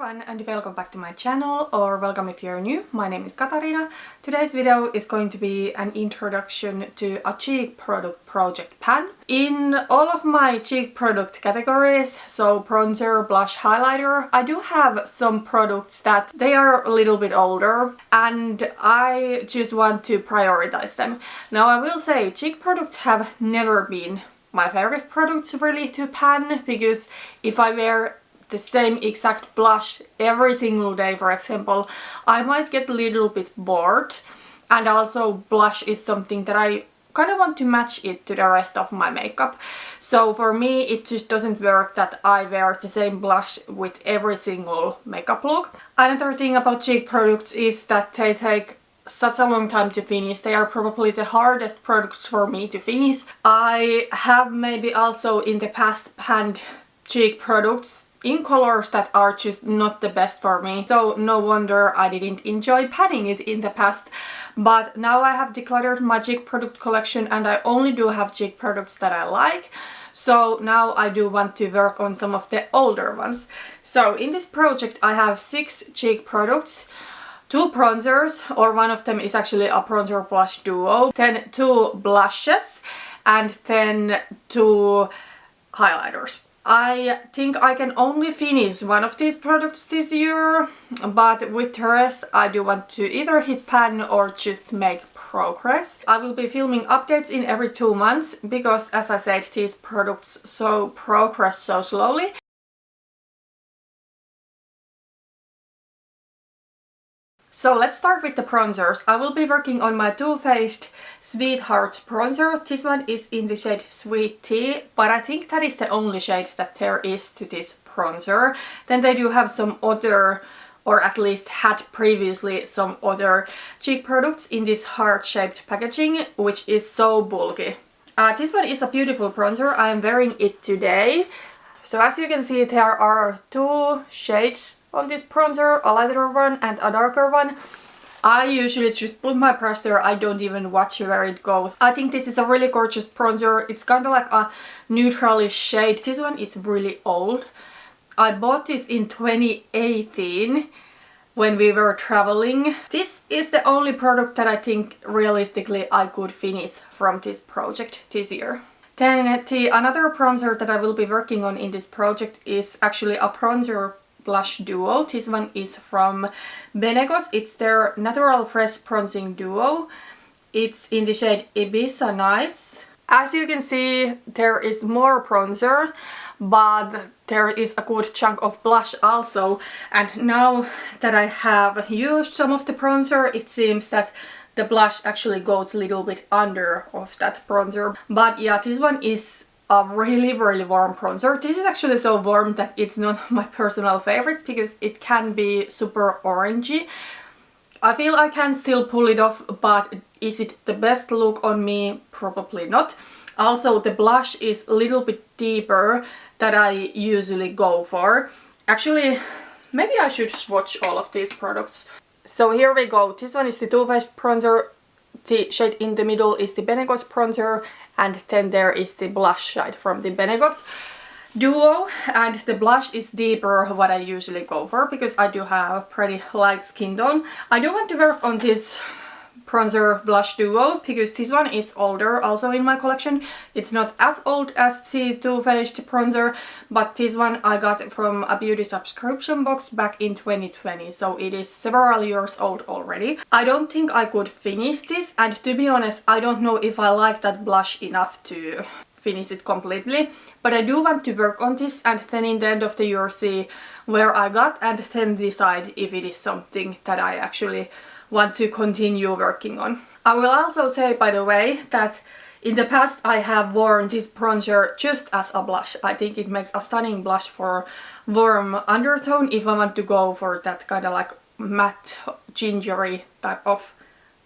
everyone and welcome back to my channel, or welcome if you're new. My name is Katarina. Today's video is going to be an introduction to a cheek product project pan. In all of my cheek product categories, so bronzer, blush, highlighter, I do have some products that they are a little bit older and I just want to prioritize them. Now I will say cheek products have never been my favorite products really to pan, because if I wear the same exact blush every single day, for example, I might get a little bit bored. And also blush is something that I kind of want to match it to the rest of my makeup. So for me it just doesn't work that I wear the same blush with every single makeup look. Another thing about cheek products is that they take such a long time to finish. They are probably the hardest products for me to finish. I have maybe also in the past panned cheek products in colors that are just not the best for me, so no wonder I didn't enjoy panning it in the past. But now I have decluttered my cheek product collection and I only do have cheek products that I like, so now I do want to work on some of the older ones. So in this project I have 6 cheek products, 2 bronzers, or one of them is actually a bronzer blush duo, then 2 blushes, and then 2 highlighters. I think I can only finish one of these products this year, but with the rest I do want to either hit pan or just make progress. I will be filming updates in every 2 months because, as I said, these products progress so slowly. So let's start with the bronzers. I will be working on my Too Faced Sweetheart bronzer. This one is in the shade Sweet Tea, but I think that is the only shade that there is to this bronzer. Then they do have some other, or at least had previously some other cheek products in this heart-shaped packaging, which is so bulky. This one is a beautiful bronzer. I am wearing it today. So as you can see, there are 2 shades of this bronzer, a lighter one and a darker one. I usually just put my brush there, I don't even watch where it goes. I think this is a really gorgeous bronzer. It's kind of like a neutralish shade. This one is really old. I bought this in 2018 when we were traveling. This is the only product that I think realistically I could finish from this project this year. Then another bronzer that I will be working on in this project is actually a bronzer blush duo. This one is from Benecos. It's their Natural Fresh Bronzing Duo. It's in the shade Ibiza Nights. As you can see, there is more bronzer, but there is a good chunk of blush also. And now that I have used some of the bronzer, it seems that the blush actually goes a little bit under of that bronzer. But yeah, this one is a really warm bronzer. This is actually so warm that it's not my personal favorite because it can be super orangey. I feel I can still pull it off, but is it the best look on me? Probably not. Also, the blush is a little bit deeper than I usually go for. Actually, maybe I should swatch all of these products. So here we go. This one is the Too Faced bronzer. The shade in the middle is the Benecos bronzer, and then there is the blush shade from the Benecos duo, and the blush is deeper what I usually go for because I do have pretty light skin tone. I do want to work on this bronzer blush duo because this one is older also in my collection. It's not as old as the Too Faced bronzer, but this one I got from a beauty subscription box back in 2020, so it is several years old already. I don't think I could finish this, and to be honest I don't know if I like that blush enough to finish it completely, but I do want to work on this and then in the end of the year see where I got and then decide if it is something that I actually want to continue working on. I will also say, by the way, that in the past I have worn this bronzer just as a blush. I think it makes a stunning blush for warm undertone if I want to go for that kind of like matte gingery type of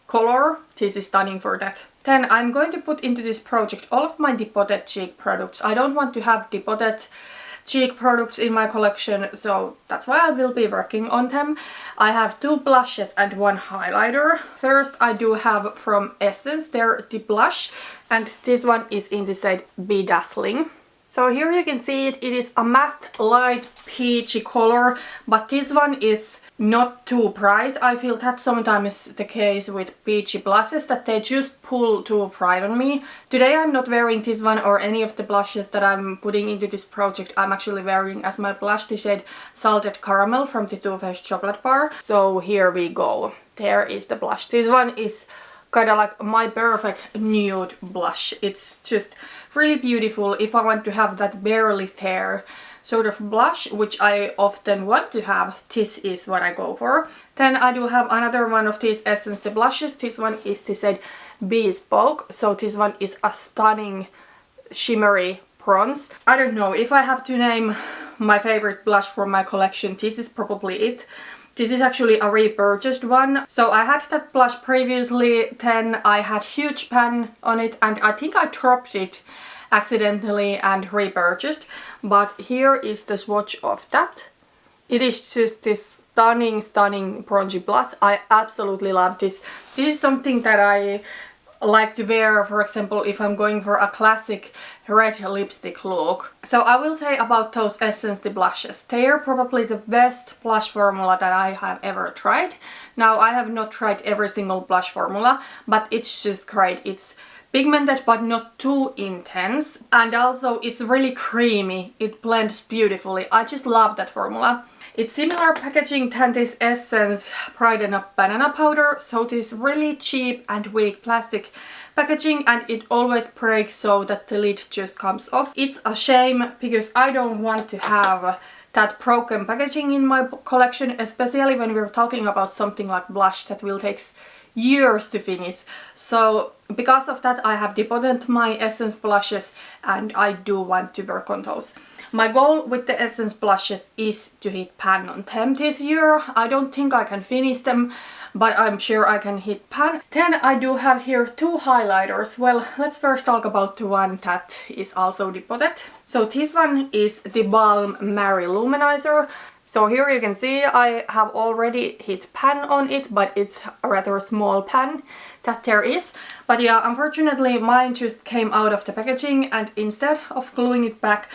color. This is stunning for that. Then I'm going to put into this project all of my depotted cheek products. I don't want to have depotted cheek products in my collection, so that's why I will be working on them. I have 2 blushes and 1 highlighter. First I do have from Essence their the blush, and this one is in the shade Bedazzling. So here you can see it, it is a matte light peachy color, but this one is not too bright. I feel that sometimes is the case with peachy blushes, that they just pull too bright on me. Today I'm not wearing this one or any of the blushes that I'm putting into this project. I'm actually wearing as my blush the shade Salted Caramel from the Too Faced Chocolate Bar. So here we go. There is the blush. This one is kind of like my perfect nude blush. It's just really beautiful if I want to have that barely there sort of blush, which I often want to have. This is what I go for. Then I do have another one of these Essence the blushes. This one is the shade Bespoke. So this one is a stunning shimmery bronze. I don't know if I have to name my favorite blush from my collection, this is probably it. This is actually a repurchased one. So I had that blush previously, then I had huge pan on it and I think I dropped it accidentally and repurchased. But here is the swatch of that. It is just this stunning bronzy blush. I absolutely love this. This is something that I like to wear, for example, if I'm going for a classic red lipstick look. So I will say about those Essence the blushes, they are probably the best blush formula that I have ever tried. Now I have not tried every single blush formula, but it's just great. It's pigmented but not too intense, and also it's really creamy. It blends beautifully. I just love that formula. It's similar packaging than this Essence Brighten Up Banana Powder, so this really cheap and weak plastic packaging, and it always breaks so that the lid just comes off. It's a shame because I don't want to have that broken packaging in my collection, especially when we're talking about something like blush that will take years to finish. So because of that I have debotted my Essence blushes and I do want to work on those. My goal with the Essence blushes is to hit pan on them this year. I don't think I can finish them, but I'm sure I can hit pan. Then I do have here two highlighters. Well, let's first talk about the one that is also debotted. So this one is theBalm Mary-Lou Manizer. So here you can see I have already hit pan on it, but it's a rather small pan that there is. But yeah, unfortunately mine just came out of the packaging, and instead of gluing it back,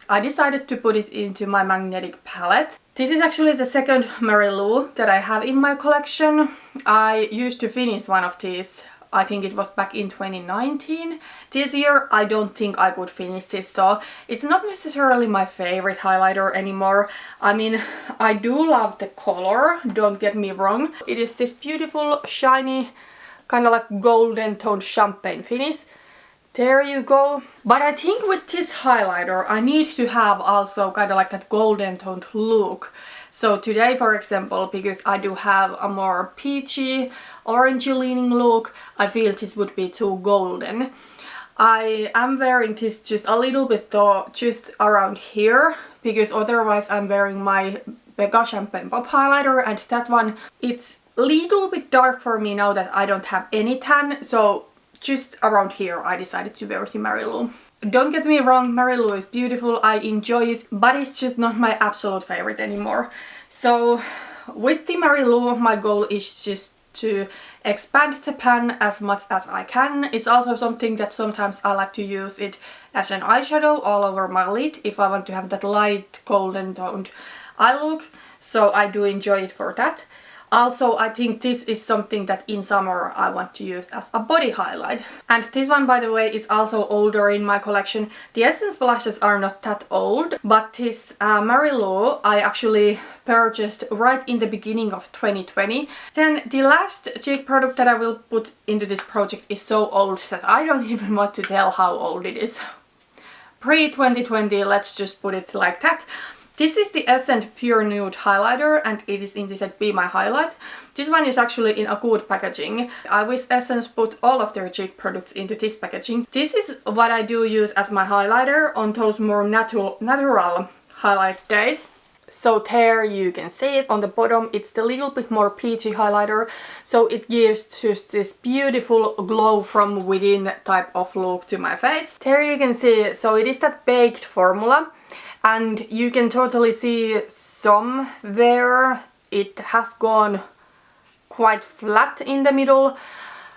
I decided to put it into my magnetic palette. This is actually the second Mary-Lou that I have in my collection. I used to finish one of these, I think it was back in 2019. This year I don't think I could finish this though. It's not necessarily my favorite highlighter anymore. I mean, I do love the color, don't get me wrong. It is this beautiful, shiny, kind of like golden toned champagne finish. There you go. But I think with this highlighter I need to have also kind of like that golden toned look. So today, for example, because I do have a more peachy, orangey leaning look, I feel this would be too golden. I am wearing this just a little bit though, just around here, because otherwise I'm wearing my Becca Champagne Pop highlighter, and that one, it's a little bit dark for me now that I don't have any tan, so just around here I decided to wear the Mary-Lou. Don't get me wrong, Mary-Lou is beautiful, I enjoy it, but it's just not my absolute favorite anymore. So with the Mary-Lou, my goal is just to expand the pan as much as I can. It's also something that sometimes I like to use it as an eyeshadow all over my lid if I want to have that light golden toned eye look. So I do enjoy it for that. Also, I think this is something that in summer I want to use as a body highlight. And this one, by the way, is also older in my collection. The Essence blushes are not that old, but this Mary-Lou I actually purchased right in the beginning of 2020. Then the last cheek product that I will put into this project is so old that I don't even want to tell how old it is. Pre-2020, let's just put it like that. This is the Essence Pure Nude highlighter, and it is in the set Be My Highlight. This one is actually in a good packaging. I wish Essence put all of their cheek products into this packaging. This is what I do use as my highlighter on those more natural highlight days. So there you can see it on the bottom. It's the little bit more peachy highlighter, so it gives just this beautiful glow from within type of look to my face. There you can see, so it is that baked formula. And you can totally see somewhere it has gone quite flat in the middle,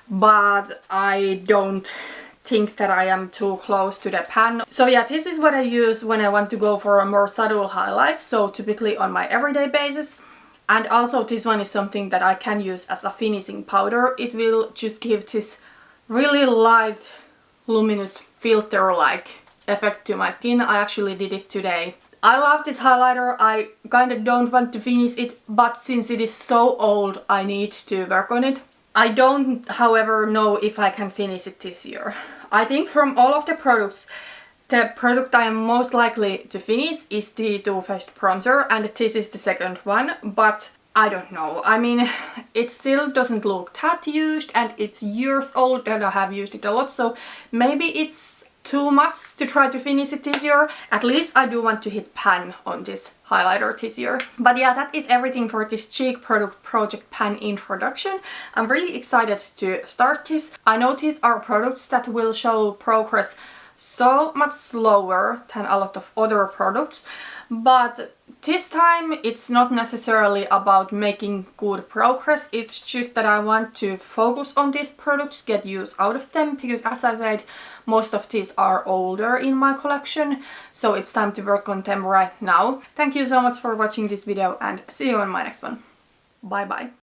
but I don't think that I am too close to the pan. So yeah, this is what I use when I want to go for a more subtle highlight, so typically on my everyday basis. And also this one is something that I can use as a finishing powder. It will just give this really light, luminous filter-like effect to my skin. I actually did it today. I love this highlighter. I kind of don't want to finish it, but since it is so old, I need to work on it. I don't, however, know if I can finish it this year. I think from all of the products, the product I am most likely to finish is the Too Faced bronzer, and this is the second one, but I don't know. I mean, it still doesn't look that used, and it's years old and I have used it a lot, so maybe it's too much to try to finish it this year. At least I do want to hit pan on this highlighter this year. But yeah, that is everything for this cheek product project pan introduction. I'm really excited to start this. I know these are products that will show progress so much slower than a lot of other products, but this time it's not necessarily about making good progress, it's just that I want to focus on these products, get use out of them, because as I said, most of these are older in my collection, so it's time to work on them right now. Thank you so much for watching this video and see you in my next one. Bye bye.